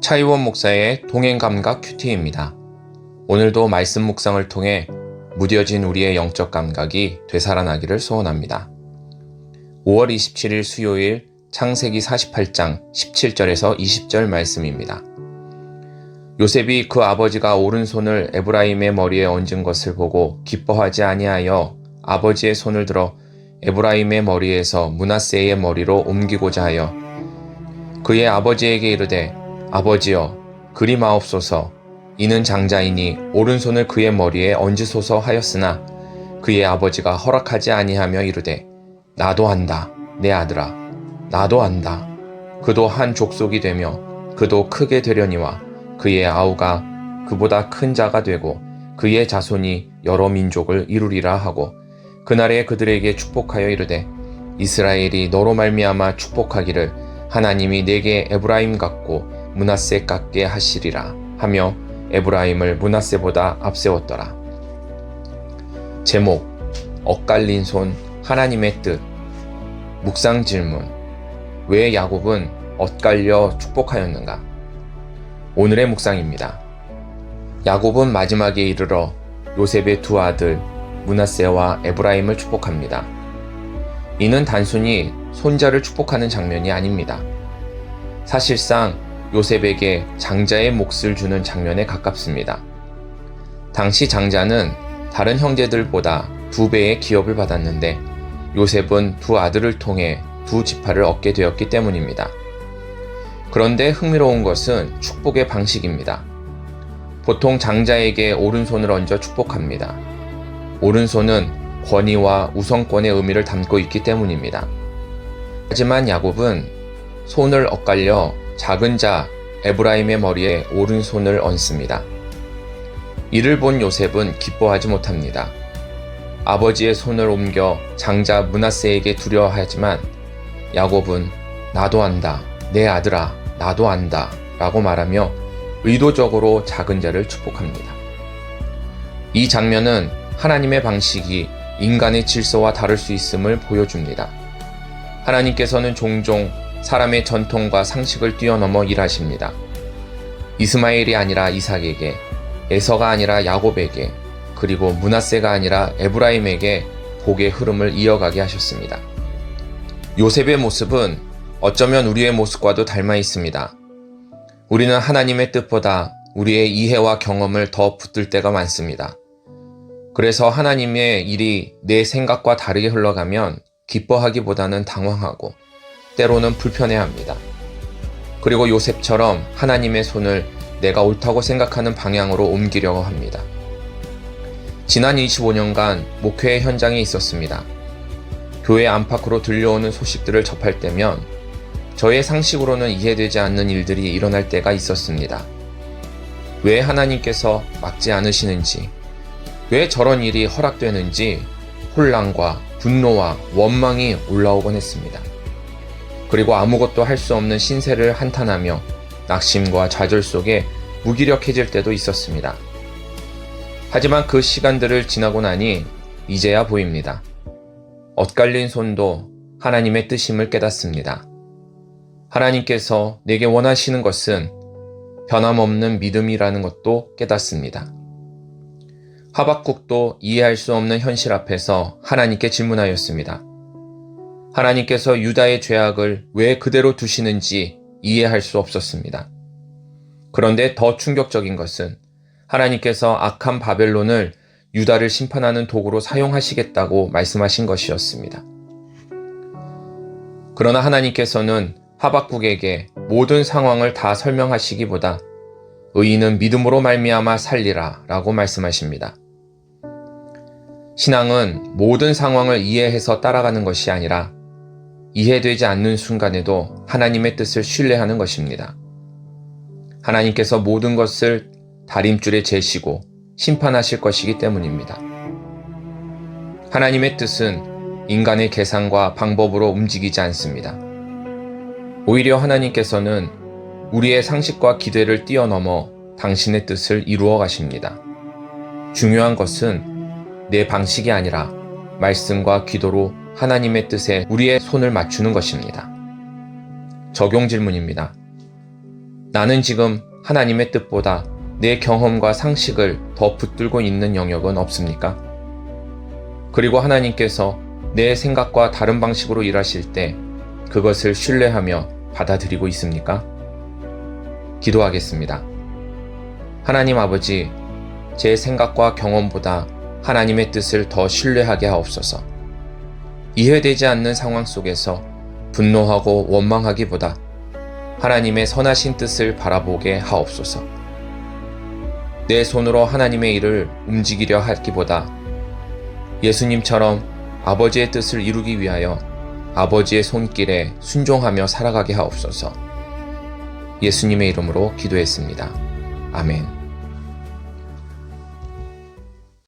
차이원 목사의 동행감각 큐티입니다. 오늘도 말씀 묵상을 통해 무뎌진 우리의 영적 감각이 되살아나기를 소원합니다. 5월 27일 수요일 창세기 48장 17절에서 20절 말씀입니다. 요셉이 그 아버지가 오른손을 에브라임의 머리에 얹은 것을 보고 기뻐하지 아니하여 아버지의 손을 들어 에브라임의 머리에서 므낫세의 머리로 옮기고자 하여 그의 아버지에게 이르되 아버지여 그리마옵소서 이는 장자이니 오른손을 그의 머리에 얹으소서 하였으나 그의 아버지가 허락하지 아니하며 이르되 나도 안다 내 아들아 나도 안다 그도 한 족속이 되며 그도 크게 되려니와 그의 아우가 그보다 큰 자가 되고 그의 자손이 여러 민족을 이루리라 하고 그날에 그들에게 축복하여 이르되 이스라엘이 너로 말미암아 축복하기를 하나님이 내게 에브라임 같고 므낫세 같게 하시리라 하며 에브라임을 므낫세보다 앞세웠더라. 제목 엇갈린 손 하나님의 뜻. 묵상 질문 왜 야곱은 엇갈려 축복하였는가? 오늘의 묵상입니다. 야곱은 마지막에 이르러 요셉의 두 아들 므낫세와 에브라임을 축복합니다. 이는 단순히 손자를 축복하는 장면이 아닙니다. 사실상 요셉에게 장자의 몫을 주는 장면에 가깝습니다. 당시 장자는 다른 형제들보다 2배의 기업을 받았는데 요셉은 두 아들을 통해 두 지파를 얻게 되었기 때문입니다. 그런데 흥미로운 것은 축복의 방식입니다. 보통 장자에게 오른손을 얹어 축복합니다. 오른손은 권위와 우선권의 의미를 담고 있기 때문입니다. 하지만 야곱은 손을 엇갈려 작은 자 에브라임의 머리에 오른손을 얹습니다. 이를 본 요셉은 기뻐하지 못합니다. 아버지의 손을 옮겨 장자 므낫세에게 두려워하지만 야곱은 나도 안다 내 아들아 나도 안다 라고 말하며 의도적으로 작은 자를 축복합니다. 이 장면은 하나님의 방식이 인간의 질서와 다를 수 있음을 보여줍니다. 하나님께서는 종종 사람의 전통과 상식을 뛰어넘어 일하십니다. 이스마엘이 아니라 이삭에게, 에서가 아니라 야곱에게, 그리고 므낫세가 아니라 에브라임에게 복의 흐름을 이어가게 하셨습니다. 요셉의 모습은 어쩌면 우리의 모습과도 닮아 있습니다. 우리는 하나님의 뜻보다 우리의 이해와 경험을 더 붙들 때가 많습니다. 그래서 하나님의 일이 내 생각과 다르게 흘러가면 기뻐하기보다는 당황하고 때로는 불편해합니다. 그리고 요셉처럼 하나님의 손을 내가 옳다고 생각하는 방향으로 옮기려고 합니다. 지난 25년간 목회 현장에 있었습니다. 교회 안팎으로 들려오는 소식들을 접할 때면 저의 상식으로는 이해되지 않는 일들이 일어날 때가 있었습니다. 왜 하나님께서 막지 않으시는지, 왜 저런 일이 허락되는지 혼란과 분노와 원망이 올라오곤 했습니다. 그리고 아무것도 할 수 없는 신세를 한탄하며 낙심과 좌절 속에 무기력해질 때도 있었습니다. 하지만 그 시간들을 지나고 나니 이제야 보입니다. 엇갈린 손도 하나님의 뜻임을 깨닫습니다. 하나님께서 내게 원하시는 것은 변함없는 믿음이라는 것도 깨닫습니다. 하박국도 이해할 수 없는 현실 앞에서 하나님께 질문하였습니다. 하나님께서 유다의 죄악을 왜 그대로 두시는지 이해할 수 없었습니다. 그런데 더 충격적인 것은 하나님께서 악한 바벨론을 유다를 심판하는 도구로 사용하시겠다고 말씀하신 것이었습니다. 그러나 하나님께서는 하박국에게 모든 상황을 다 설명하시기보다 의인은 믿음으로 말미암아 살리라 라고 말씀하십니다. 신앙은 모든 상황을 이해해서 따라가는 것이 아니라 이해되지 않는 순간에도 하나님의 뜻을 신뢰하는 것입니다. 하나님께서 모든 것을 다림줄에 재시고 심판하실 것이기 때문입니다. 하나님의 뜻은 인간의 계산과 방법으로 움직이지 않습니다. 오히려 하나님께서는 우리의 상식과 기대를 뛰어넘어 당신의 뜻을 이루어 가십니다. 중요한 것은 내 방식이 아니라 말씀과 기도로 하나님의 뜻에 우리의 손을 맞추는 것입니다. 적용 질문입니다. 나는 지금 하나님의 뜻보다 내 경험과 상식을 더 붙들고 있는 영역은 없습니까? 그리고 하나님께서 내 생각과 다른 방식으로 일하실 때 그것을 신뢰하며 받아들이고 있습니까? 기도하겠습니다. 하나님 아버지, 제 생각과 경험보다 하나님의 뜻을 더 신뢰하게 하옵소서. 이해되지 않는 상황 속에서 분노하고 원망하기보다 하나님의 선하신 뜻을 바라보게 하옵소서. 내 손으로 하나님의 일을 움직이려 하기보다 예수님처럼 아버지의 뜻을 이루기 위하여 아버지의 손길에 순종하며 살아가게 하옵소서. 예수님의 이름으로 기도했습니다. 아멘.